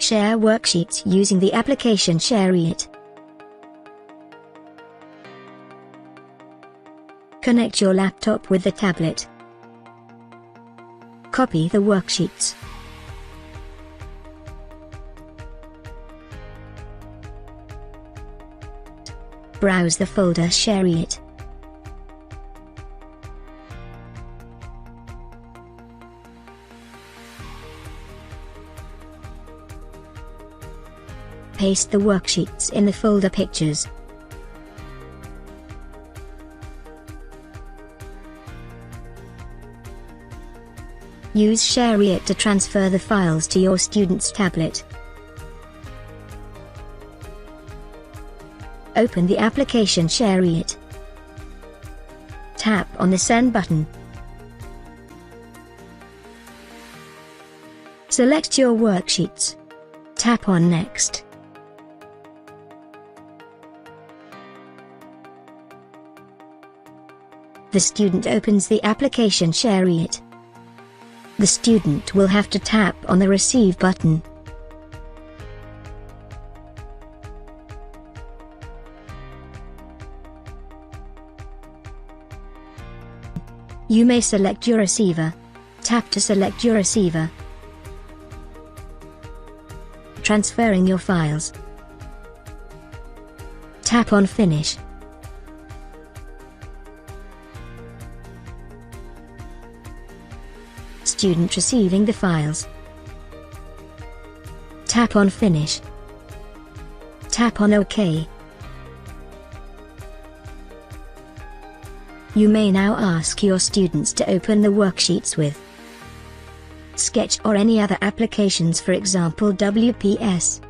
share worksheets using the application SHAREit. Connect your laptop with the tablet. Copy the worksheets. Browse the folder SHAREit. Paste the worksheets in the folder Pictures. Use SHAREit to transfer the files to your student's tablet. Open the application SHAREit. Tap on the Send button. Select your worksheets. Tap on Next. The student opens the application SHAREit. The student will have to tap on the Receive button. You may select your receiver. Tap to select your receiver. Transferring your files. Tap on Finish. Student receiving the files. Tap on Finish. Tap on OK. You may now ask your students to open the worksheets with Sketch or any other applications, for example WPS.